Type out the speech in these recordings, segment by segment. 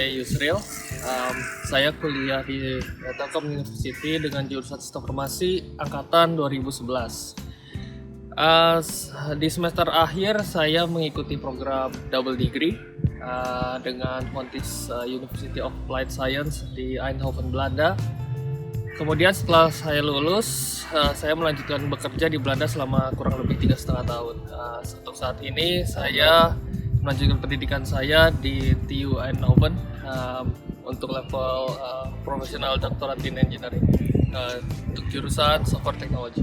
saya Yusril. Saya kuliah di Telkom University dengan jurusan Sistem Informasi angkatan 2011. Di semester akhir saya mengikuti program double degree dengan Montis University of Applied Science di Eindhoven, Belanda. Kemudian setelah saya lulus, saya melanjutkan bekerja di Belanda selama kurang lebih 3,5 tahun. Untuk saat ini saya melanjutkan pendidikan saya di TU Eindhoven untuk level profesional doctorate in engineering untuk jurusan software technology.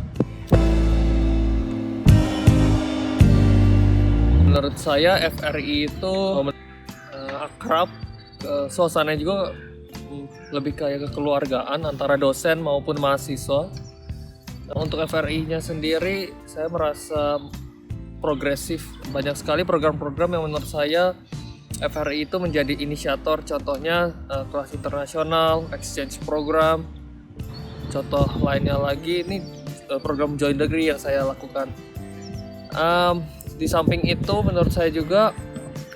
Menurut saya FRI itu akrab, suasananya juga lebih kayak kekeluargaan antara dosen maupun mahasiswa. Untuk FRI-nya sendiri saya merasa progresif, banyak sekali program-program yang menurut saya FRI itu menjadi inisiator, contohnya kelas internasional, exchange program. Contoh lainnya lagi ini program joint degree yang saya lakukan. Di samping itu menurut saya juga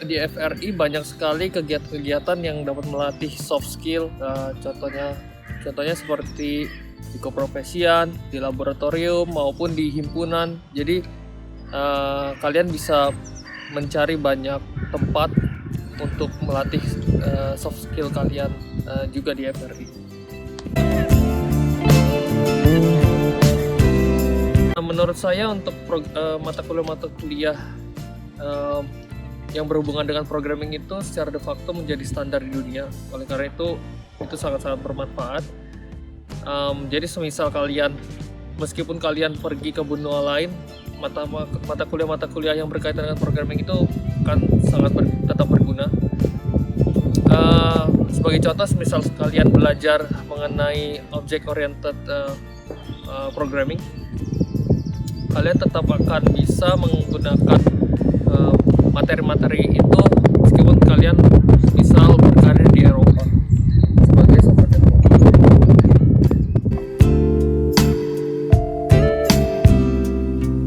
di FRI banyak sekali kegiatan-kegiatan yang dapat melatih soft skill, contohnya seperti di keprofesian, di laboratorium maupun di himpunan. Jadi kalian bisa mencari banyak tempat untuk melatih soft skill kalian juga di FRI. Menurut saya untuk mata kuliah yang berhubungan dengan programming itu secara de facto menjadi standar di dunia. Oleh karena itu sangat-sangat bermanfaat. Jadi semisal kalian, meskipun kalian pergi ke benua lain, mata kuliah yang berkaitan dengan programming itu kan tetap berguna. Sebagai contoh, misal kalian belajar mengenai object oriented programming, kalian tetap akan bisa menggunakan materi-materi itu meskipun kalian misal berkarir di Eropa sebagai software developer.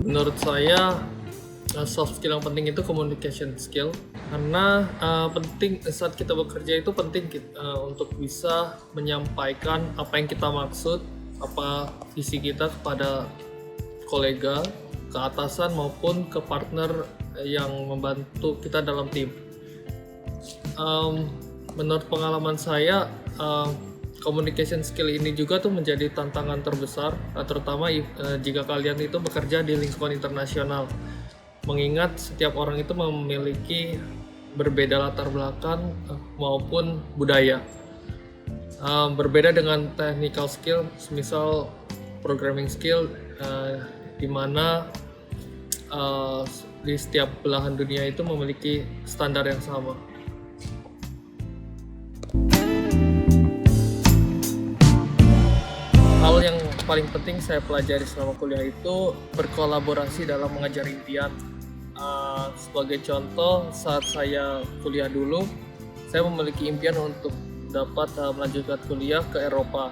Menurut saya soft skill yang penting itu communication skill, karena penting saat kita bekerja itu penting untuk bisa menyampaikan apa yang kita maksud, apa visi kita kepada kolega, ke atasan maupun ke partner yang membantu kita dalam tim. Menurut pengalaman saya, communication skill ini juga tuh menjadi tantangan terbesar, terutama jika kalian itu bekerja di lingkungan internasional. Mengingat setiap orang itu memiliki berbeda latar belakang maupun budaya. Berbeda dengan technical skill, misal programming skill, di mana di setiap belahan dunia itu memiliki standar yang sama. Hal yang paling penting saya pelajari selama kuliah itu berkolaborasi dalam mengejar impian. Sebagai contoh, saat saya kuliah dulu, saya memiliki impian untuk dapat melanjutkan kuliah ke Eropa.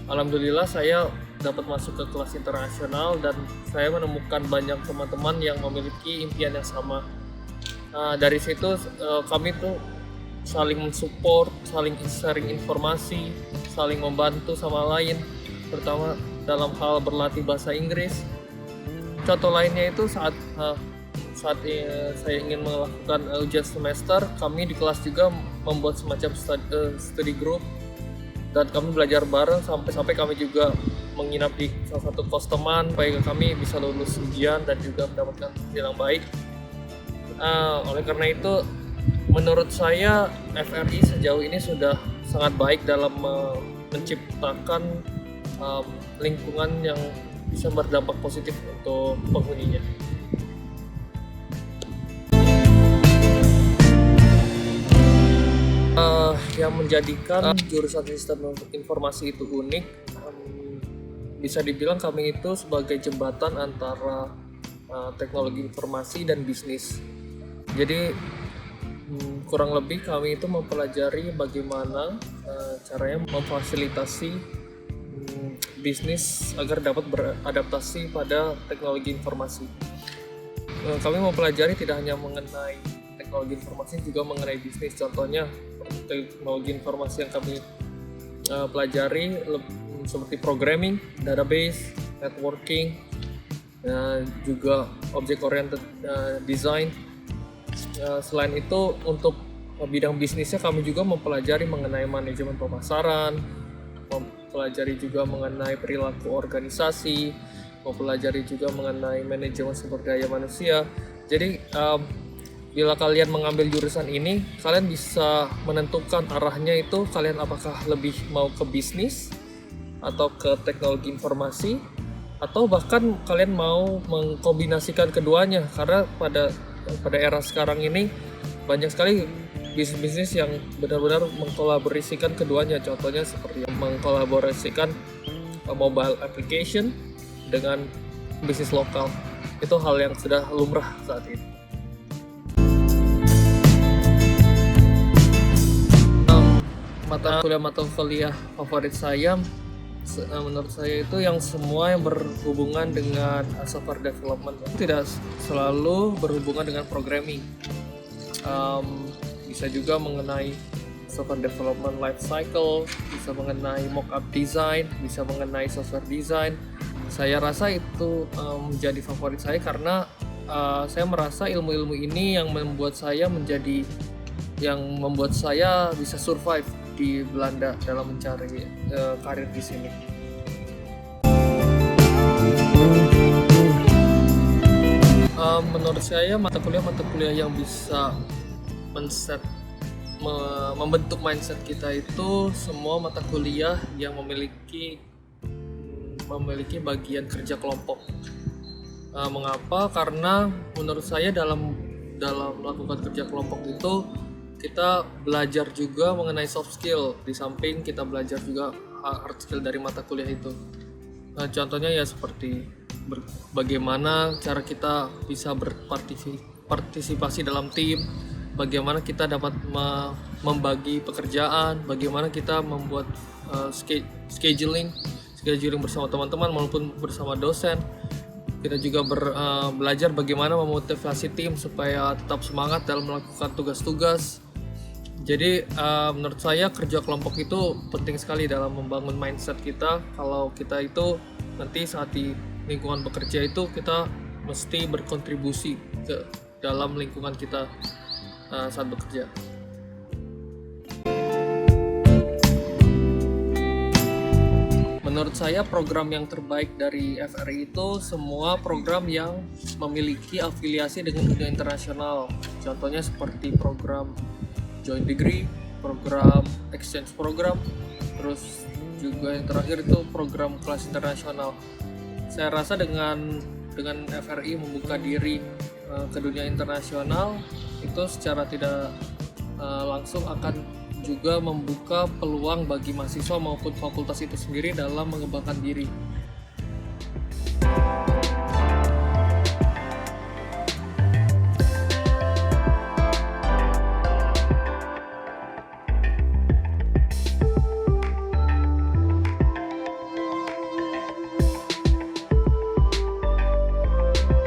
Alhamdulillah saya dapat masuk ke kelas internasional dan saya menemukan banyak teman-teman yang memiliki impian yang sama. Dari situ kami tuh saling mensupport, saling sharing informasi, saling membantu sama lain, terutama dalam hal berlatih bahasa Inggris. Contoh lainnya itu saat saya ingin melakukan ujian semester, kami di kelas juga membuat semacam study group dan kami belajar bareng sampai kami juga menginap di salah satu kos teman supaya kami bisa lulus ujian dan juga mendapatkan hasil yang baik. Oleh karena itu, menurut saya FRI sejauh ini sudah sangat baik dalam menciptakan lingkungan yang bisa berdampak positif untuk penghuninya. Yang menjadikan jurusan sistem informasi itu unik, bisa dibilang kami itu sebagai jembatan antara teknologi informasi dan bisnis. Jadi kurang lebih kami itu mempelajari bagaimana caranya memfasilitasi bisnis agar dapat beradaptasi pada teknologi informasi. Kami mempelajari tidak hanya mengenai teknologi informasi juga mengenai bisnis. Contohnya teknologi informasi yang kami pelajari seperti programming, database, networking, juga object oriented design. Selain itu untuk bidang bisnisnya kami juga mempelajari mengenai manajemen pemasaran, mempelajari juga mengenai perilaku organisasi, mempelajari juga mengenai manajemen sumber daya manusia. Jadi bila kalian mengambil jurusan ini, kalian bisa menentukan arahnya itu kalian apakah lebih mau ke bisnis atau ke teknologi informasi, atau bahkan kalian mau mengkombinasikan keduanya, karena pada era sekarang ini banyak sekali bisnis-bisnis yang benar-benar mengkolaborasikan keduanya. Contohnya seperti mengkolaborasikan mobile application dengan bisnis lokal. Itu hal yang sudah lumrah saat ini. Mata kuliah favorit saya, menurut saya itu yang semua yang berhubungan dengan software development. Tidak selalu berhubungan dengan programming. Bisa juga mengenai software development life cycle, bisa mengenai mockup design, bisa mengenai software design. Saya rasa itu menjadi favorit saya karena saya merasa ilmu-ilmu ini yang membuat saya bisa survive di Belanda dalam mencari karir di sini. Menurut saya mata kuliah yang bisa membentuk mindset kita itu semua mata kuliah yang memiliki bagian kerja kelompok. Mengapa? Karena menurut saya dalam melakukan kerja kelompok itu kita belajar juga mengenai soft skill, di samping kita belajar juga hard skill dari mata kuliah itu. Contohnya ya seperti bagaimana cara kita bisa berpartisipasi dalam tim, bagaimana kita dapat membagi pekerjaan, bagaimana kita membuat scheduling bersama teman-teman maupun bersama dosen. Kita juga belajar bagaimana memotivasi tim supaya tetap semangat dalam melakukan tugas-tugas. Jadi menurut saya kerja kelompok itu penting sekali dalam membangun mindset kita. Kalau kita itu nanti saat di lingkungan bekerja itu kita mesti berkontribusi ke dalam lingkungan kita saat bekerja. Menurut saya program yang terbaik dari FRI itu semua program yang memiliki afiliasi dengan dunia internasional. Contohnya seperti program joint degree, program exchange program, terus juga yang terakhir itu program kelas internasional. Saya rasa dengan FRI membuka diri ke dunia internasional itu secara tidak langsung akan juga membuka peluang bagi mahasiswa maupun fakultas itu sendiri dalam mengembangkan diri.